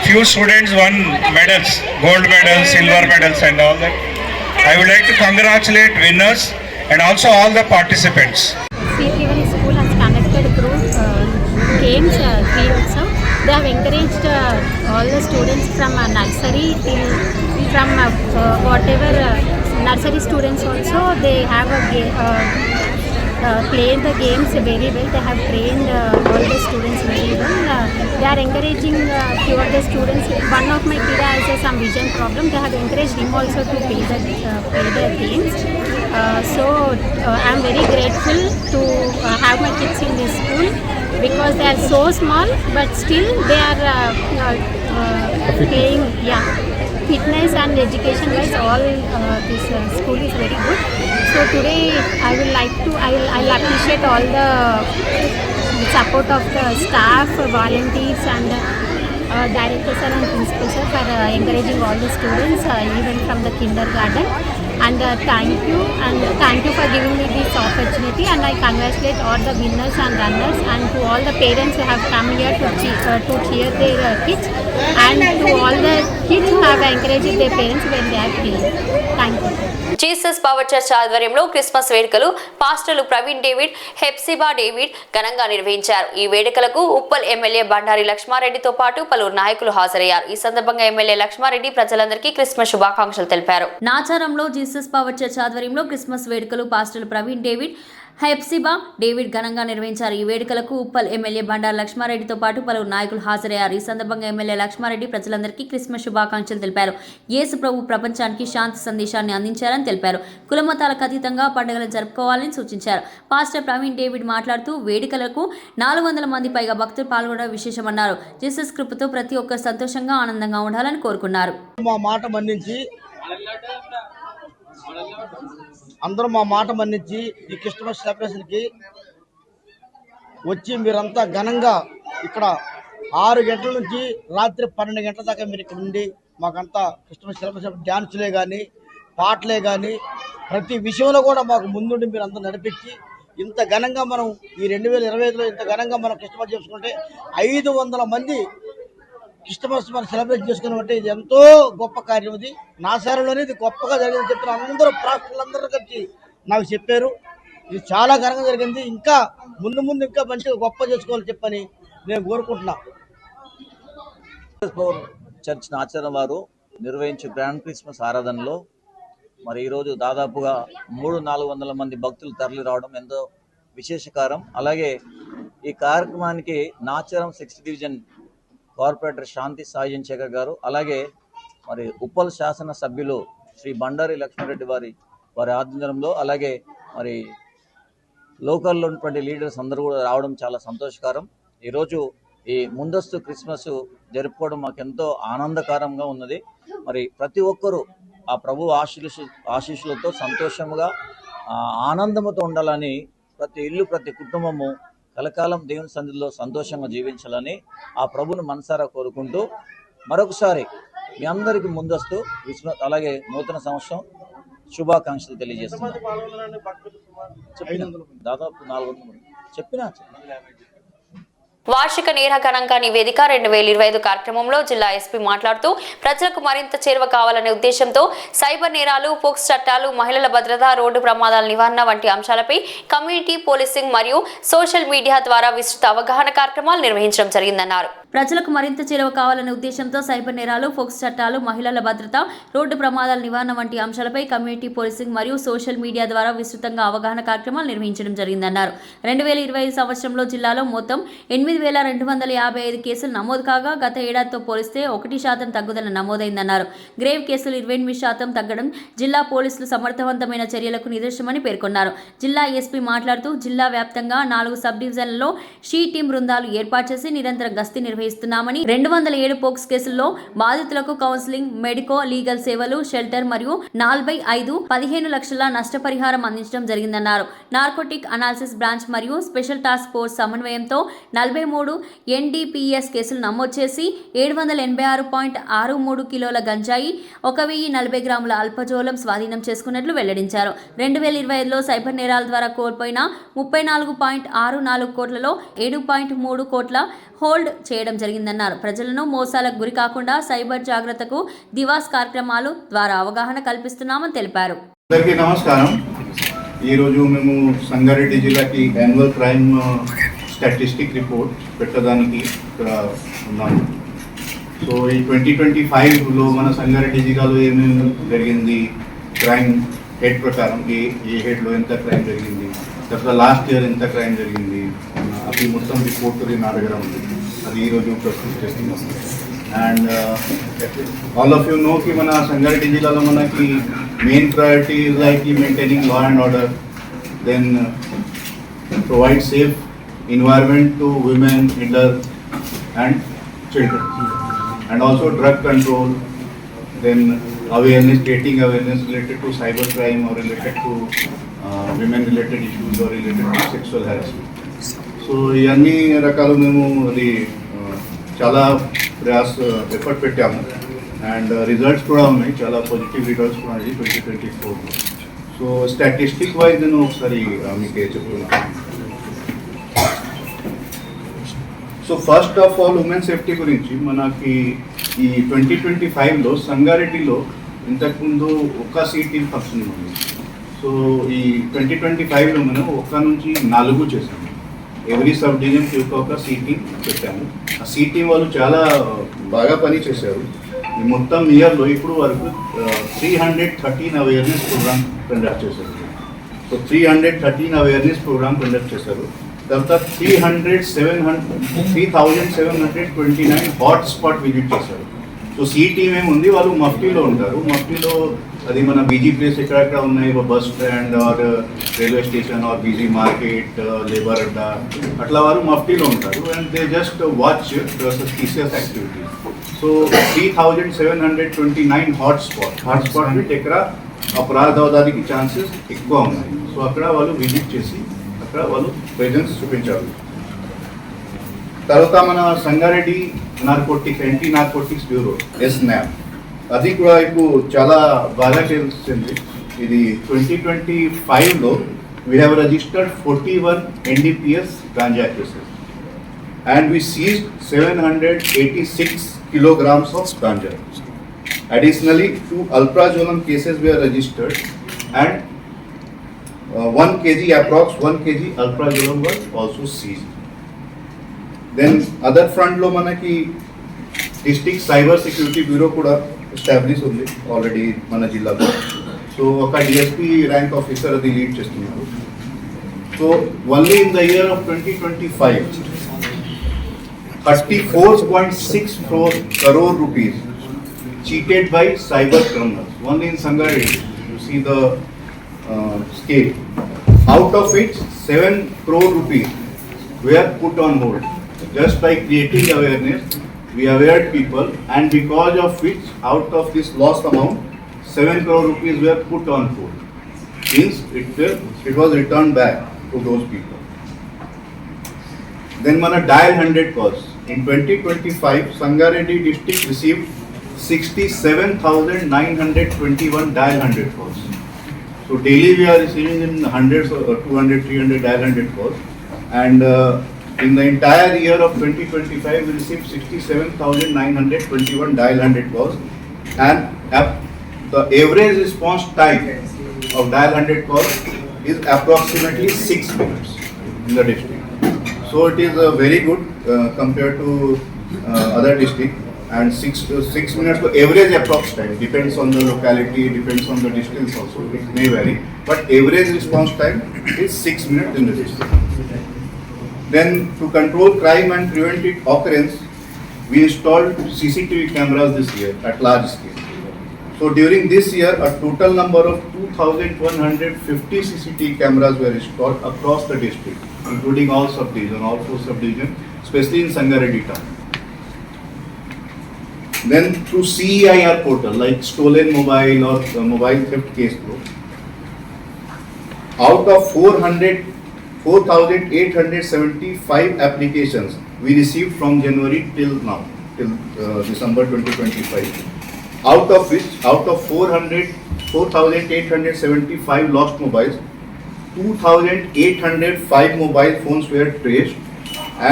few students won medals, gold medals, silver medals and all that. I would like to congratulate winners and also all the participants. Sri Triveni School has conducted group games, Creedotsav. They have encouraged all the students from nursery till from whatever nursery students also. They have played the games very well. They have trained all the students very well. They are encouraging few of the students. One of my kids has some vision problem. They have encouraged him also to play the games. So I am very grateful to have my kids in this school because they are so small, but still they are playing. Yeah, fitness and education wise, all this school is very good. So today I'll appreciate all the support of the staff, volunteers and director sir and principal sir for encouraging all the students, even from the kindergarten. And thank you for giving me this opportunity, and I congratulate all the winners and runners, and to all the parents who have come here to cheer their kids, and to all the kids who have encouraged their parents when they are playing. Thank you. Jesus power church ఆధ్వర్యంలో క్రిస్మస్ వేడుకలు పాస్టర్లు ప్రవీణ్ డేవిడ్, హెప్సిబా డేవిడ్ ఘనంగా నిర్వహించారు. ఈ వేడుకలకు ఉప్పల్ ఎమ్మెల్యే బండారి లక్ష్మారెడ్డితో పాటు పలువురు నాయకులు హాజరయ్యారు. ఈ సందర్భంగా ఎమ్మెల్యే లక్ష్మారెడ్డి ప్రజలందరికీ క్రిస్మస్ శుభాకాంక్షలు తెలిపారు. నాచారంలో జీసస్ పవర్ చర్చ్ ఆధ్వర్యంలో క్రిస్మస్ వేడుకలు పాస్టర్లు ప్రవీణ్ డేవిడ్, హెప్సిబా డేవిడ్ ఘనంగా నిర్వహించారు. ఈ వేడుకలకు ఉప్పల్ ఎమ్మెల్యే బండారు లక్ష్మారెడ్డితో పాటు పలువురు నాయకులు హాజరయ్యారు. ఈ సందర్భంగా ఎమ్మెల్యే లక్ష్మారెడ్డి ప్రజలందరికీ క్రిస్మస్ శుభాకాంక్షలు తెలిపారు. యేసు ప్రభు ప్రపంచానికి శాంతి సందేశాన్ని అందించారని తెలిపారు. కులమతాలకు అతీతంగా పండుగలు జరుపుకోవాలని సూచించారు. పాస్టర్ ప్రవీణ్ డేవిడ్ మాట్లాడుతూ వేడుకలకు 400 మంది పైగా భక్తులు పాల్గొనడం విశేషమన్నారు. జీసస్ కృపతో ప్రతి ఒక్కరు సంతోషంగా ఆనందంగా ఉండాలని కోరుకున్నారు. అందరూ మా మాట మన్నించి ఈ క్రిస్మస్ సెలబ్రేషన్కి వచ్చి మీరంతా ఘనంగా ఇక్కడ 6 గంటల నుంచి రాత్రి 12 గంటల దాకా మీరు ఇక్కడ ఉండి మాకంతా క్రిస్మస్ సెలబ్రేషన్ డ్యాన్సులే కానీ పాటలే కానీ ప్రతి విషయంలో కూడా మాకు ముందుండి మీరు అంతా నడిపించి ఇంత ఘనంగా మనం ఈ 2025లో ఇంత ఘనంగా మనం క్రిస్మస్ చేసుకుంటే 500 మంది క్రిస్మస్ మనం సెలబ్రేట్ చేసుకున్నామంటే ఇది ఎంతో గొప్ప కార్యం. ఇది నా సేవలోనే ఇది గొప్పగా జరిగిందని చెప్పిన అందరూ ప్రాస్టులందరూ కలిసి నాకు చెప్పారు. ఇది చాలా ఘనంగా జరిగింది. ఇంకా ముందు ఇంకా మంచిగా గొప్ప చేసుకోవాలని చెప్పని నేను కోరుకుంటున్నా. చర్చ్ ఆచార్య వారు నిర్వహించే గ్రాండ్ క్రిస్మస్ ఆరాధనలో మరి ఈరోజు దాదాపుగా 300-400 మంది భక్తులు తరలి రావడం ఎంతో విశేషకరం. అలాగే ఈ కార్యక్రమానికి నాచారం 6th డివిజన్ కార్పొరేటర్ శాంతి సాయం శేఖర్ గారు, అలాగే మరి ఉప్పల్ శాసన సభ్యులు శ్రీ బండారి లక్ష్మారెడ్డి వారి ఆధ్వర్యంలో, అలాగే మరి లోకల్లో ఉన్నటువంటి లీడర్స్ అందరూ కూడా రావడం చాలా సంతోషకరం. ఈరోజు ఈ ముందస్తు క్రిస్మస్ జరుపుకోవడం మాకు ఎంతో ఆనందకరంగా ఉన్నది. మరి ప్రతి ఒక్కరూ ఆ ప్రభు ఆశీస్సులతో సంతోషముగా ఆనందముతో ఉండాలని ప్రతి ఇల్లు ప్రతి కుటుంబము కలకాలం దేవుని సన్నిధిలో సంతోషంగా జీవించాలని ఆ ప్రభుని మనసారా కోరుకుంటూ మరొకసారి మీ అందరికీ ముందస్తు క్రిస్మస్ అలాగే నూతన సంవత్సరం శుభాకాంక్షలు తెలియజేస్తున్నాను. దాదాపు 400 చెప్పినా వార్షిక నేర గణాంక నివేదిక 2025 కార్యక్రమంలో జిల్లా ఎస్పీ మాట్లాడుతూ ప్రజలకు మరింత చేరువ కావాలనే ఉద్దేశంతో సైబర్ నేరాలు, పోక్స్ చట్టాలు, మహిళల భద్రత, రోడ్డు ప్రమాదాల నివారణ వంటి అంశాలపై కమ్యూనిటీ పోలీసింగ్ మరియు సోషల్ మీడియా ద్వారా విస్తృత అవగాహన కార్యక్రమాలు నిర్వహించడం జరిగిందన్నారు. ప్రజలకు మరింత చేరువ కావాలనే ఉద్దేశంతో సైబర్ నేరాలు, పోక్స్ చట్టాలు, మహిళల భద్రత, రోడ్డు ప్రమాదాల నివారణ వంటి అంశాలపై కమ్యూనిటీ పోలీసింగ్ మరియు సోషల్ మీడియా ద్వారా విస్తృతంగా అవగాహన కార్యక్రమాలు నిర్వహించడం జరిగిందన్నారు. 2025 సంవత్సరంలో జిల్లాలో మొత్తం 8,255 కేసులు నమోదు కాగా గత ఏడాదితో పోలిస్తే 1% తగ్గుదల నమోదైందన్నారు. గ్రేవ్ కేసులు 28% తగ్గడం జిల్లా పోలీసులు సమర్థవంతమైన చర్యలకు నిదర్శనమని పేర్కొన్నారు. జిల్లా ఎస్పీ మాట్లాడుతూ జిల్లా వ్యాప్తంగా 4 సబ్ డివిజన్లలో షీ టీం బృందాలు ఏర్పాటు చేసి నిరంతరం గస్తీ నిర్వహిస్తున్నామని, 207 పోక్స్ కేసుల్లో బాధితులకు కౌన్సిలింగ్, మెడికో లీగల్ సేవలు, షెల్టర్ మరియు 4/5 15 లక్షల నష్టపరిహారం అందించడం జరిగిందన్నారు. నార్కోటిక్ అనాలిసిస్ బ్రాంచ్ మరియు స్పెషల్ టాస్క్ ఫోర్స్ సమన్వయంతో 43 NDPS కేసులు నమోదు చేసి 786.63 కిలోల గంజాయి, 1040 గ్రాముల అల్పజోలం స్వాధీనం చేసుకున్నట్లు వెల్లడించారు. 2025లో సైబర్ నేరాల ద్వారా కోల్పోయిన 34.64 కోట్లలో 7.3 కోట్ల హోల్డ్ చేయడం జరిగిందన్నారు. ప్రజలను మోసాలకు గురి కాకుండా సైబర్ జాగ్రత్తకు దివాస్ కార్యక్రమాలు ద్వారా అవగాహన కల్పిస్తున్నామని తెలిపారు. అందరికీ నమస్కారం. ఈరోజు మేము సంగారెడ్డి జిల్లాకి యాన్యువల్ క్రైమ్ స్టాటిస్టిక్ రిపోర్ట్ పెట్టడానికి ఇక్కడ ఉన్నాము. సో ఈ 2025లో మన సంగారెడ్డి జిల్లాలో ఏమేమి జరిగింది, క్రైమ్ హెడ్ ప్రకారం ఏ హెడ్లో ఎంత క్రైమ్ జరిగింది, తర్వాత లాస్ట్ ఇయర్ ఎంత క్రైమ్ జరిగింది, అది మొత్తం రిపోర్ట్ నా దగ్గర ఉంది. అది ఈరోజు ప్రస్తుతం చేస్తున్నాం. And all of you know కి మన సంగారెడ్డి జిల్లాలో మనకి main priority is like maintaining law and order, then provide safe environment to women, elder and children, and also drug control, then awareness, creating awareness related to cyber crime or related to women related issues or related to sexual harassment. So ఇవన్నీ రకాలు మేము అది చాలా ఎఫర్ట్ పెట్టాము అండ్ రిజల్ట్స్ కూడా ఉన్నాయి, చాలా పాజిటివ్ రిజల్ట్స్ కూడా ఉన్నాయి 2024. సో స్టాటిస్టిక్ వైజ్ నేను ఒకసారి మీకు చెప్తున్నాను. So first of all women safety గురించి మనకి ఈ 2025లో సంగారెడ్డిలో ఇంతకుముందు ఒక సీటీ ఫంక్షన్ ఉంది. సో ఈ 2025లో మనం 1 నుంచి 4 చేసాము. ఎవ్రీ సబ్ డివిజన్కి ఒక సీటీ పెట్టాము. ఆ సీటీ వాళ్ళు చాలా బాగా పని చేశారు. ఈ మొత్తం ఇయర్లో ఇప్పుడు వరకు 313 అవేర్నెస్ ప్రోగ్రామ్ కండక్ట్ చేశారు. సో 313 అవేర్నెస్ ప్రోగ్రామ్ కండక్ట్ చేశారు. తర్వాత 3,729 హాట్ స్పాట్ విజిట్ చేశారు. సో సీ టీమ్ ఏముంది, వాళ్ళు మఫ్టీలో ఉంటారు. మఫ్టీలో అది మన బీజీ ప్లేస్ ఎక్కడెక్కడ ఉన్నాయి, bus stand or railway station or busy market, labour అడ్డా, అట్లా వాళ్ళు మఫ్టీలో ఉంటారు. And they just watch suspicious activities. So 3,729 hot spot with ఎక్కడ అపరాధానికి ఛాన్సెస్ ఎక్కువ ఉన్నాయి. సో అక్కడ వాళ్ళు విజిట్ చేసి అక్కడ వాళ్ళు ప్రెజెన్స్ చూపించారు. తర్వాత మన Sangareddy narcotics anti narcotics bureau SNAB అది కూడా ఇప్పుడు చాలా బాగా తెలిసింది. ఇది 2025లో we have registered 41 NDPS ganja cases and we seized 786 kilograms of ganja. Additionally, 2 alprazolam cases were registered and 1 kg alprazolam was also seized. Then other front lo manaki district cyber security bureau kuda establish undi already mana jilla lo. So oka DSP rank officer adi lead chestunnaru. So only in the year of 2025 34.6 crore rupees cheated by cyber criminals. Only in Sangareddy, you see the scale. Out of which 7 crore rupees were put on hold. Just by creating awareness, we awared people, and because of which, out of this lost amount, 7 crore rupees were put on hold. Means it was returned back to those people. Then mana dial 100 calls. In 2025, Sangareddy district received 67,921 dial 100 calls. So daily we are receiving in hundreds or 200, 300 dial 100 calls, and in the entire year of 2025 we received 67,921 dial 100 calls, and the average response time of dial 100 calls is approximately 6 minutes in the district. So it is very good compared to other district, and 6 minutes to average approx time, depends on the locality, depends on the distance also, it may vary, but average response time is 6 minutes in the district. Then to control crime and prevent its occurrence, we installed CCTV cameras this year at large scale. So during this year, a total number of 2,150 CCTV cameras were installed across the district, including all 4 subdivisions, especially in Sangareddy town. Then through CEIR portal, like stolen mobile or mobile theft case flow, out of 4,875 applications we received from January till now, till December 2025. Out of 4,875 lost mobiles, 2,805 mobile phones were traced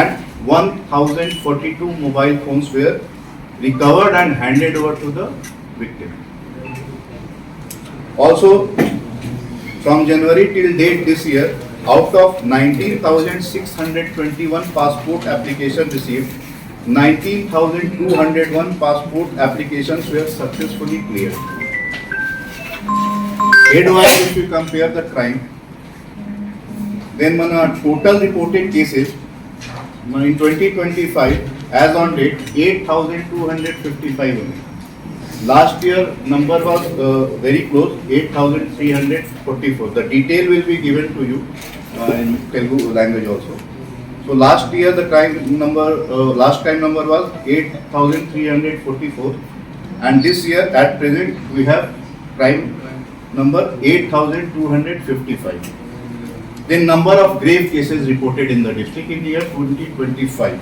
and 1,042 mobile phones were recovered and handed over to the victim. Also, from January till date this year, out of 19,621 passport applications received, 19,201 passport applications were successfully cleared. Headwise, if you compare the crime, then mana total reported cases in 2025 as on date 8,255 only. Last year number was very close, 8,344. The detail will be given to you in Telugu language also. So last year the crime number, last time number was 8,344, and this year at present we have crime number 8,255. The number of grave cases reported in the district in year 2025.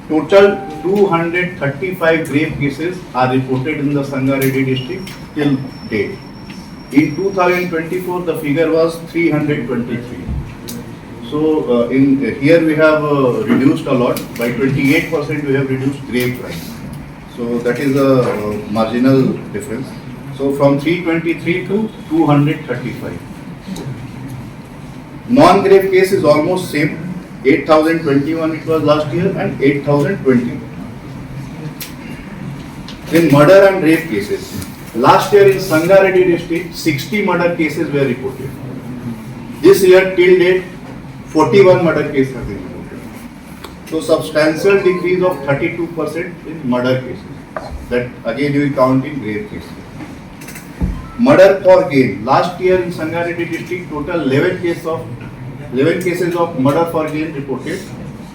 Total 235 grave cases are reported in the Sangareddy district till date. In 2024, the figure was 323. So here we have reduced a lot. By 28% we have reduced grave crime. So that is a marginal difference. So from 323 to 235. Non-grave case is almost same. 8,021 it was last year and 8,020. In murder and rape cases, last year in Sangareddy district 60 murder cases were reported. This year till date 41 murder cases have been reported. So substantial decrease of 32% in murder cases. That again you will count in grave cases. Murder for gain. Last year in Sangareddy district total 11 cases of murder for gain reported.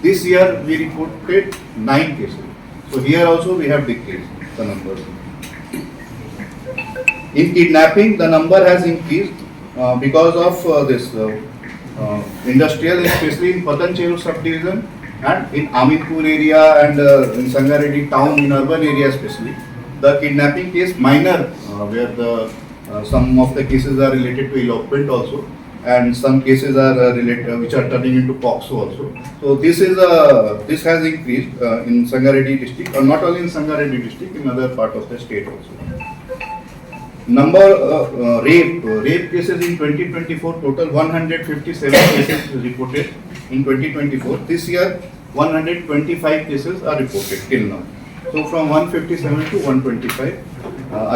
This year we reported 9 cases. So here also we have decreased the numbers. In kidnapping, the number has increased because of this industrial, especially in Patancheru subdivision And in Amitpur area and in Sangareddy town, in urban area especially, the kidnapping case minor, where the some of the cases are related to elopement also, and some cases are related which are turning into POXO also. So this has increased in Sangareddy district, or not only in Sangareddy district, in other part of the state also. Number rape cases in 2024, total 157 cases reported in 2024. This year 125 cases are reported till now. So from 157 to 125,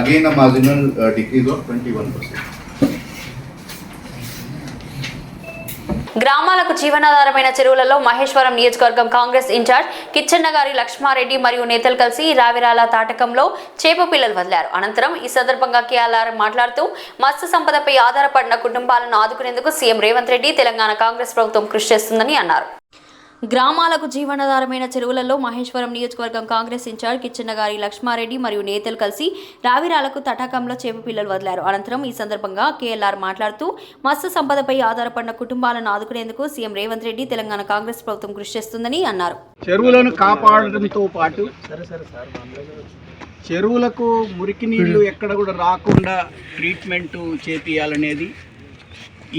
again a marginal decrease of 21%. గ్రామాలకు జీవనాధారమైన చెరువులలో మహేశ్వరం నియోజకవర్గం కాంగ్రెస్ ఇన్ఛార్జ్ కిచ్చన్న గారి లక్ష్మారెడ్డి మరియు నేతలు కలిసి రావిరాల తాటకంలో చేప పిల్లలు వదిలారు. అనంతరం ఈ సందర్భంగా కేఆర్ఆర్ మాట్లాడుతూ మత్స్య సంపదపై ఆధారపడిన కుటుంబాలను ఆదుకునేందుకు సీఎం రేవంత్ రెడ్డి తెలంగాణ కాంగ్రెస్ ప్రభుత్వం కృషి చేస్తుందని అన్నారు. గ్రామాలకు జీవనాధారమైన చెరువులలో మహేశ్వరం నియోజకవర్గం కాంగ్రెస్ ఇన్ఛార్జ్ కిచ్చన్న గారి లక్ష్మారెడ్డి మరియు నేతలు కలిసి రావిరాలకు తటాకంలో చేప పిల్లలు వదిలారు. అనంతరం ఈ సందర్భంగా కేఎల్ఆర్ మాట్లాడుతూ మత్స్య సంపదపై ఆధారపడిన కుటుంబాలను ఆదుకునేందుకు సీఎం రేవంత్ రెడ్డి తెలంగాణ కాంగ్రెస్ ప్రభుత్వం కృషి చేస్తుందని అన్నారు. చెరువులను కాపాడడంతో పాటు చెరువులకు మురికి నీళ్లు ఎక్కడ కూడా రాకుండా ట్రీట్మెంట్ చేపియాలనేది,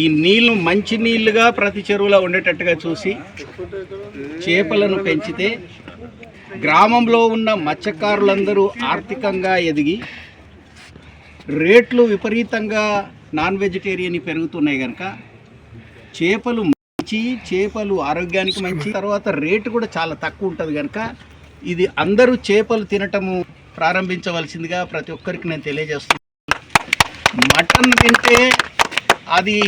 ఈ నీళ్లు మంచి నీళ్లుగా ప్రతి చెరువులో ఉండేటట్టుగా చూసి చేపలను పెంచితే గ్రామంలో ఉన్న మత్స్యకారులందరూ ఆర్థికంగా ఎదిగి రేట్లు విపరీతంగా నాన్ వెజిటేరియన్ పెరుగుతున్నాయి కనుక చేపలు మంచి, చేపలు ఆరోగ్యానికి మంచి, తర్వాత రేటు కూడా చాలా తక్కువ ఉంటుంది కనుక ఇది అందరూ చేపలు తినటము ప్రారంభించవలసిందిగా ప్రతి ఒక్కరికి నేను తెలియజేస్తున్నాను. మటన్ తింటే అది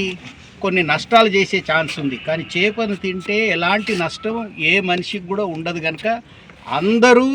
కొన్ని నష్టాలు చేసే ఛాన్స్ ఉంది, కానీ చేపను తింటే ఎలాంటి నష్టం ఏ మనిషికి కూడా ఉండదు కనుక అందరూ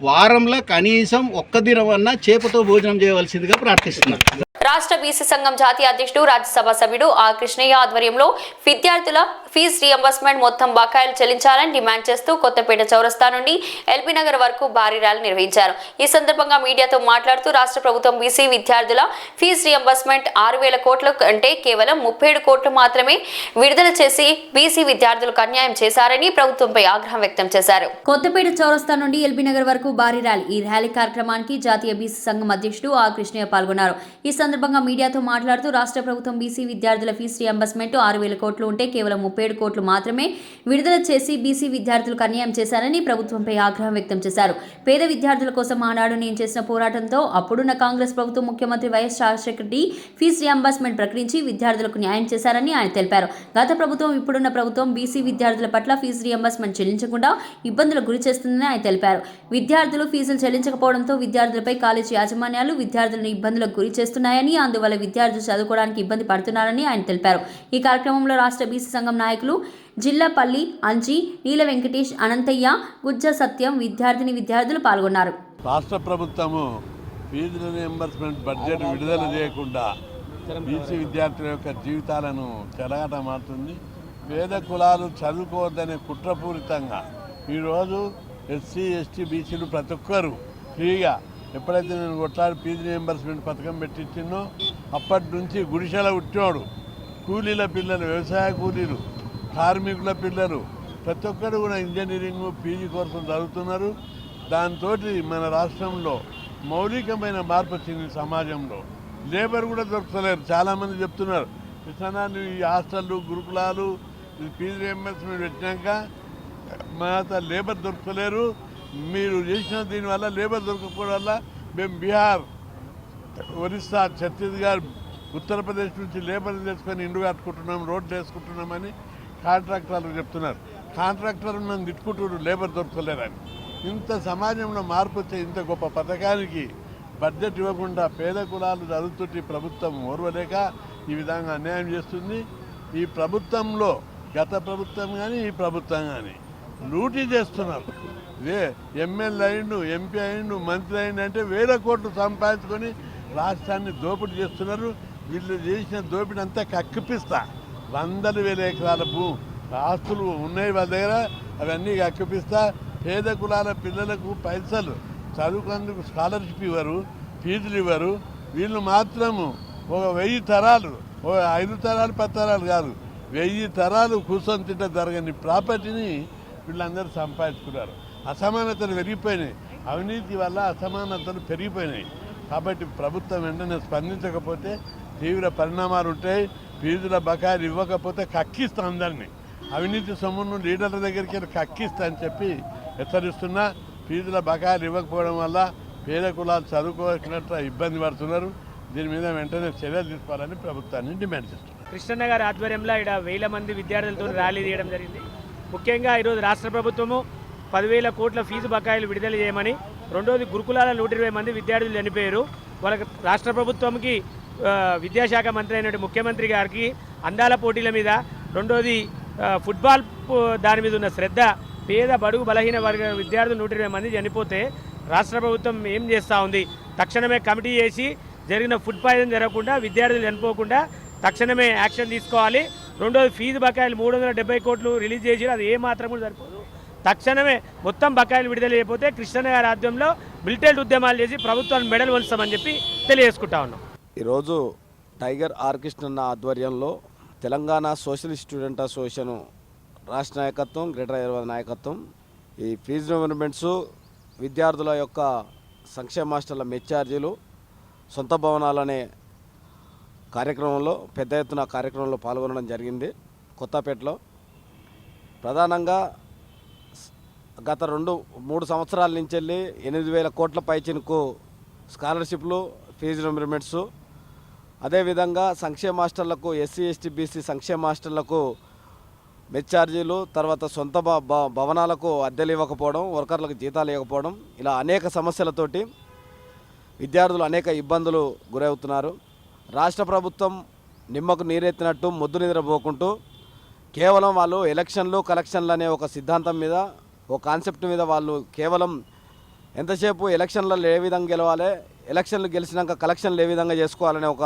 వారంలో కనీసం ఒక్క దినమన్నా చేపతో భోజనం చేయవలసిందిగా ప్రార్థిస్తున్నాను. రాష్ట్ర బీసీ సంఘం జాతీయ అధ్యక్షుడు రాజ్యసభ సభ్యుడు ఆర్ కృష్ణయ్య ఆధ్వర్యంలో విద్యార్థుల ఫీజు రీయింబర్స్మెంట్ మొత్తం బకాయిలు చెల్లించాలని డిమాండ్ చేస్తూ కొత్తపేట చౌరస్తా నుండి ఎల్బీ నగర్ వరకు భారీ ర్యాలీ నిర్వహించారు. ఈ సందర్భంగా మీడియాతో మాట్లాడుతూ రాష్ట్ర ప్రభుత్వం బీసీ విద్యార్థుల ఫీజు రీయింబర్స్మెంట్ 6,000 కోట్ల అంటే కేవలం 37 కోట్లు మాత్రమే విడుదల చేసి బీసీ విద్యార్థులకు అన్యాయం చేశారని ప్రభుత్వంపై ఆగ్రహం వ్యక్తం చేశారు. కొత్తపేట చౌరస్తా నుండి ఎల్బీ నగర్ వరకు భారీ ర్యాలీ. ఈ ర్యాలీ కార్యక్రమానికి జాతీయ బీసీ సంఘం అధ్యక్షుడు ఆర్ కృష్ణయ్య పాల్గొన్నారు. ఈ సందర్భంగా మీడియాతో మాట్లాడుతూ రాష్ట్ర ప్రభుత్వం బీసీ విద్యార్థుల ఫీజు రీయింబర్స్మెంట్ 6,000 కోట్లు ఉంటే కేవలం 37 కోట్లు మాత్రమే విడుదల చేసి బీసీ విద్యార్థులకు అన్యాయం చేశారని ప్రభుత్వంపై ఆగ్రహం వ్యక్తం చేశారు. పేద విద్యార్థుల కోసం ఆనాడు నేను చేసిన పోరాటంతో అప్పుడున్న కాంగ్రెస్ ప్రభుత్వం ముఖ్యమంత్రి YS Rajasekhara Reddy fee reimbursement ప్రకటించి విద్యార్థులకు న్యాయం చేశారని ఆయన తెలిపారు. గత ప్రభుత్వం, ఇప్పుడున్న ప్రభుత్వం బీసీ విద్యార్థుల పట్ల ఫీజు రీయింబర్స్మెంట్ చెల్లించకుండా ఇబ్బందులకు గురి చేస్తుందని ఆయన తెలిపారు. విద్యార్థులు ఫీజులు చెల్లించకపోవడంతో విద్యార్థులపై కాలేజీ యాజమాన్యాలు విద్యార్థులను ఇబ్బందులకు గురి చేస్తున్నాయని, అందువల్ల విద్యార్థులు చదువుకోవడానికి ఇబ్బంది పడుతున్నారని ఆయన తెలిపారు. ఈ కార్యక్రమంలో రాష్ట్ర బీసీ సంఘం నాయకులు జిల్లాపల్లి అంజి, నీల వెంకటేష్, అనంతయ్య, గుజ్జ సత్యం, విద్యార్థులు పాల్గొన్నారు. రాష్ట్ర ప్రభుత్వము ఫీజు రీయింబర్స్మెంట్ బడ్జెట్ విడుదల చేయకుండా బీసీ విద్యార్థుల యొక్క జీవితాలను చెలగాటమాడుతుంది. పేద కులాలు చదువుకోవద్దనే కుట్రపూరితంగా ఈరోజు ఎస్సీ, ఎస్టీ, బీసీలు ప్రతి ఒక్కరు ఫ్రీగా ఎప్పుడైతే నేను కొట్లాడి ఫీజు రీయింబర్స్మెంట్ పథకం పెట్టించినో అప్పటి నుంచి గుడిసెల ఉట్టినోడు, కూలీల పిల్లలు, వ్యవసాయ కూలీలు, కార్మికుల పిల్లలు ప్రతి ఒక్కరు కూడా ఇంజనీరింగ్, పీజీ కోర్సులు చదువుతున్నారు. దాంతో మన రాష్ట్రంలో మౌలికమైన మార్పు వచ్చింది. సమాజంలో లేబర్ కూడా దొరకలేరు. చాలామంది చెప్తున్నారు, కృష్ణా ఈ హాస్టళ్ళు, గురుకులాలు, ఫీజు రీయింబర్స్మెంట్ పెట్టినాక మా లేబర్ దొరకలేరు, మీరు చేసిన దీనివల్ల లేబర్ దొరకకపోవడం వల్ల మేము బీహార్, ఒరిస్సా, ఛత్తీస్గఢ్, ఉత్తరప్రదేశ్ నుంచి లేబర్ తెచ్చుకొని ఇండ్లు కట్టుకుంటున్నాం, రోడ్లు వేసుకుంటున్నామని కాంట్రాక్టర్లు చెప్తున్నారు. కాంట్రాక్టర్లు నన్ను తిట్టుకుంటున్నారు లేబర్ దొరకలేరని. ఇంత సమాజంలో మార్పు వచ్చే ఇంత గొప్ప పథకానికి బడ్జెట్ ఇవ్వకుండా పేద కులాలు చదువుతుంటే ప్రభుత్వం ఓర్వలేక ఈ విధంగా అన్యాయం చేస్తుంది. ఈ ప్రభుత్వంలో గత ప్రభుత్వం కానీ ఈ ప్రభుత్వం కానీ లూటీ చేస్తున్నారు. ఎమ్మెల్యే అయిండు, ఎంపీ అయిండు, మంత్రి అయిండు అంటే 1000 కోట్లు సంపాదించుకొని రాష్ట్రాన్ని దోపిడీ చేస్తున్నారు. వీళ్ళు చేసిన దోపిడీ అంతా కక్కిపిస్తా, 100,000 ఎకరాల ఆస్తులు ఉన్నాయి వాళ్ళ దగ్గర, అవన్నీ కక్కిపిస్తా. పేద కులాల పిల్లలకు పైసలు చదువుకునేందుకు స్కాలర్షిప్ ఇవ్వరు, ఫీజులు ఇవ్వరు. వీళ్ళు మాత్రము ఒక 1000 తరాలు, 5 తరాలు 10 తరాలు కాదు, 1000 తరాలు కూర్చొని తింటే జరగని ప్రాపర్టీని వీళ్ళందరూ సంపాదించుకున్నారు. అసమానతలు పెరిగిపోయినాయి, అవినీతి వల్ల అసమానతలు పెరిగిపోయినాయి. కాబట్టి ప్రభుత్వం వెంటనే స్పందించకపోతే తీవ్ర పరిణామాలు ఉంటాయి. ఫీజుల బకాయిలు ఇవ్వకపోతే కక్కిస్తాం, అందరినీ అవినీతి సొమ్మును లీడర్ల దగ్గరికి వెళ్ళి కక్కిస్తా అని చెప్పి హెచ్చరిస్తున్నా. ఫీజుల బకాయిలు ఇవ్వకపోవడం వల్ల పేద కులాలు చదువుకోనట్టు ఇబ్బంది పడుతున్నారు. దీని మీద వెంటనే చర్యలు తీసుకోవాలని ప్రభుత్వాన్ని డిమాండ్ చేస్తున్నారు. కృష్ణన్న గారి ఆధ్వర్యంలో ఇక్కడ 1000 మంది విద్యార్థులతో ర్యాలీ తీయడం జరిగింది. ముఖ్యంగా ఈరోజు రాష్ట్ర ప్రభుత్వము 10,000 కోట్ల ఫీజు బకాయిలు విడుదల చేయమని, రెండోది గురుకులాల 120 మంది విద్యార్థులు చనిపోయారు. వాళ్ళకి రాష్ట్ర ప్రభుత్వంకి విద్యాశాఖ మంత్రి అయినటువంటి ముఖ్యమంత్రి గారికి అందాల పోటీల మీద, రెండోది ఫుట్బాల్ దాని మీద ఉన్న శ్రద్ధ, పేద బడుగు బలహీన వర్గ విద్యార్థులు 120 మంది చనిపోతే రాష్ట్ర ప్రభుత్వం ఏం చేస్తూ ఉంది? తక్షణమే కమిటీ చేసి జరిగిన ఫుడ్ పాయిజన్ జరగకుండా, విద్యార్థులు చనిపోకుండా తక్షణమే యాక్షన్ తీసుకోవాలి. రెండోది ఫీజు బకాయిలు 370 కోట్లు రిలీజ్ చేసి అది ఏ మాత్రం కూడా సరిపోదు. తక్షణమే మొత్తం బకాయిలు విడుదల చేయకపోతే కృష్ణన్న గారి ఆధ్వర్యంలో మిలిటెంట్ ఉద్యమాలు చేసి ప్రభుత్వాన్ని మెడల్ వలుస్తామని చెప్పి తెలియజేసుకుంటా ఉన్నాం. ఈరోజు టైగర్ ఆర్ కృష్ణన్న ఆధ్వర్యంలో తెలంగాణ సోషలిస్ట్ స్టూడెంట్ అసోసియేషన్ రాష్ట్ర నాయకత్వం, గ్రేటర్ హైదరాబాద్ నాయకత్వం ఈ ఫీజు రిమెంబర్మెంట్స్, విద్యార్థుల యొక్క సంక్షేమ మాస్టర్ల మెచ్ ఛార్జీలు, సొంత భవనాలనే కార్యక్రమంలో పెద్ద ఎత్తున కార్యక్రమంలో పాల్గొనడం జరిగింది. కొత్తపేటలో ప్రధానంగా గత 2-3 సంవత్సరాల నుంచి వెళ్ళి 8,000 కోట్ల పైచినుకు స్కాలర్షిప్లు, ఫీజు రిమెంబర్మెంట్స్, అదేవిధంగా సంక్షేమ మాస్టర్లకు, ఎస్సీ ఎస్టీ బీసీ సంక్షేమ మాస్టర్లకు మెచ్ ఛార్జీలు, తర్వాత సొంత భవనాలకు అద్దెలు ఇవ్వకపోవడం, వర్కర్లకు జీతాలు ఇవ్వకపోవడం, ఇలా అనేక సమస్యలతోటి విద్యార్థులు అనేక ఇబ్బందులు గురవుతున్నారు. రాష్ట్ర ప్రభుత్వం నిమ్మకు నీరెత్తినట్టు మొద్దు నిద్రపోకుంటూ కేవలం వాళ్ళు ఎలక్షన్లు కలెక్షన్లు అనే ఒక సిద్ధాంతం మీద, ఒక కాన్సెప్ట్ మీద వాళ్ళు కేవలం ఎంతసేపు ఎలక్షన్లలో ఏ విధంగా గెలవాలి, ఎలక్షన్లు గెలిచినాక కలెక్షన్లు ఏ విధంగా చేసుకోవాలనే ఒక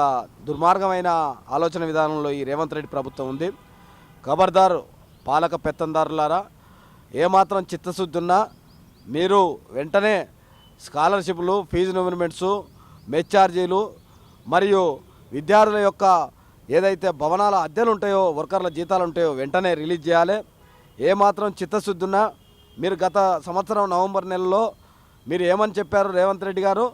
దుర్మార్గమైన ఆలోచన విధానంలో ఈ రేవంత్ రెడ్డి ప్రభుత్వం ఉంది. ఖబర్దార్ పాలక పెత్తందారులారా, ఏమాత్రం చిత్తశుద్ధి ఉన్నా మీరు వెంటనే స్కాలర్షిప్లు, ఫీజు రిమెంబర్మెంట్స్, మెచ్ ఛార్జీలు మరియు విద్యార్థుల యొక్క ఏదైతే భవనాల అద్దెలు ఉంటాయో, వర్కర్ల జీతాలు ఉంటాయో వెంటనే రిలీజ్ చేయాలి. ఏమాత్రం చిత్తశుద్ధి ఉన్నా మీరు గత సంవత్సరం నవంబర్ నెలలో మీరు ఏమని చెప్పారు? రేవంత్ రెడ్డి గారు,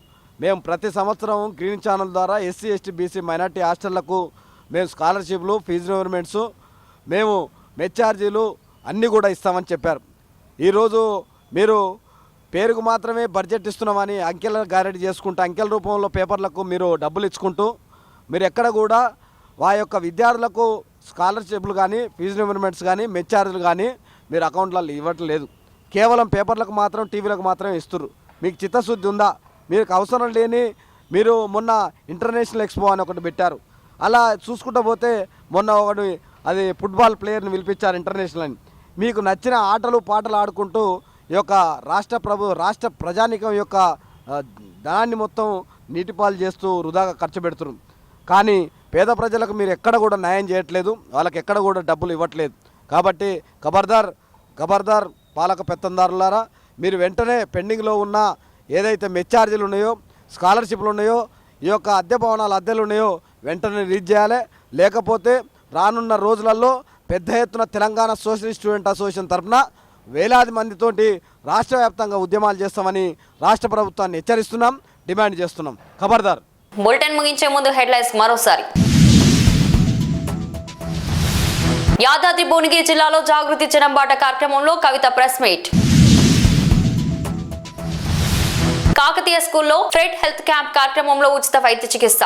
మేము ప్రతి సంవత్సరం గ్రీన్ ఛానల్ ద్వారా ఎస్సీ ఎస్టీ బీసీ మైనార్టీ హాస్టళ్లకు మేము స్కాలర్షిప్లు, ఫీజు రిమెంబర్మెంట్స్, మేము మెచ్ ఛార్జీలు అన్నీ కూడా ఇస్తామని చెప్పారు. ఈరోజు మీరు పేరుకు మాత్రమే బడ్జెట్ ఇస్తున్నామని అంకెల గ్యారెంటీ చేసుకుంటూ, అంకెల రూపంలో పేపర్లకు మీరు డబ్బులు ఇచ్చుకుంటూ, మీరు ఎక్కడ కూడా వా యొక్క విద్యార్థులకు స్కాలర్షిప్లు కానీ, ఫీజు రిమెంబర్మెంట్స్ కానీ, మెచ్ ఛార్జీలు కానీ మీరు అకౌంట్లలో ఇవ్వట్లేదు. కేవలం పేపర్లకు మాత్రం, టీవీలకు మాత్రమే ఇస్తున్నారు. మీకు చిత్తశుద్ధి ఉందా? మీకు అవసరం లేని మీరు మొన్న ఇంటర్నేషనల్ ఎక్స్పో అని ఒకటి పెట్టారు. అలా చూసుకుంటూ పోతే మొన్న ఒకటి అది ఫుట్బాల్ ప్లేయర్ని పిలిపించారు ఇంటర్నేషనల్ అని. మీకు నచ్చిన ఆటలు పాటలు ఆడుకుంటూ ఈ యొక్క రాష్ట్ర ప్రజానీకం యొక్క ధనాన్ని మొత్తం నీటిపాలు చేస్తూ వృధాగా ఖర్చు పెడుతున్నారు. కానీ పేద ప్రజలకు మీరు ఎక్కడ కూడా న్యాయం చేయట్లేదు, వాళ్ళకి ఎక్కడ కూడా డబ్బులు ఇవ్వట్లేదు. కాబట్టి ఖబర్దార్ పాలక పెత్తందారులారా, మీరు వెంటనే పెండింగ్లో ఉన్న ఏదైతే మెచ్ ఛార్జీలు ఉన్నాయో, స్కాలర్షిప్లు ఉన్నాయో, ఈ యొక్క అద్దె భవనాల అద్దెలు ఉన్నాయో వెంటనే రిలీజ్ చేయాలి. లేకపోతే రానున్న రోజులలో పెద్ద ఎత్తున తెలంగాణ సోషలిస్ట్ స్టూడెంట్ అసోసియేషన్ తరఫున వేలాది మందితోటి రాష్ట్ర వ్యాప్తంగా ఉద్యమాలు చేస్తామని రాష్ట్ర ప్రభుత్వాన్ని హెచ్చరిస్తున్నాం, డిమాండ్ చేస్తున్నాం. ఖబర్దార్. బులెటిన్ ముగించే ముందు హెడ్లైన్స్ మరోసారి. యాదాద్రి భువనగిరి జిల్లాలో జాగృతి జనంబాట కార్యక్రమంలో కవిత ప్రెస్ మీట్. కాకతీయ స్కూల్లో ఫ్రెడ్ హెల్త్ క్యాంప్ కార్యక్రమంలో ఉచిత వైద్య చికిత్స.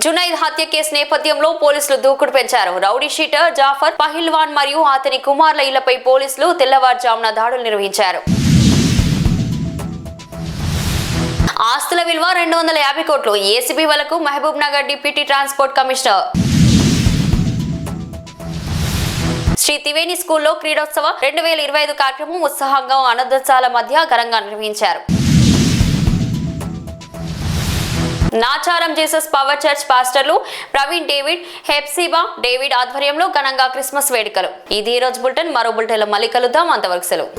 జునైద్ హత్య కేసు నేపథ్యంలో పోలీసులు దూకుడు పెంచారు. రౌడీ షీటర్ జాఫర్ పహిల్వాన్ మరియు అతని కుమార్ల ఇళ్లపై పోలీసులు తెల్లవారుజామున దాడులు నిర్వహించారు. ఆస్తుల విలువ 250 కోట్లు. ఏసీబీ వలకు Mahabub Nagar deputy transport commissioner. Shri Triveni స్కూల్లో క్రీడోత్సవ 2025 కార్యక్రమం ఉత్సాహంగా అనర్ధశాల మధ్య ఘనంగా నిర్వహించారు. నాచారం జీసస్ పవర్ చర్చ్ పాస్టర్లు ప్రవీణ్ డేవిడ్, హెప్సిబా డేవిడ్ ఆధ్వర్యంలో ఘనంగా క్రిస్మస్ వేడుకలు. ఇది ఈ రోజు బులెటిన్. మరో బులెటిన్లో మళ్ళీ కలుద్దాం. అంతవరకు సెలవు.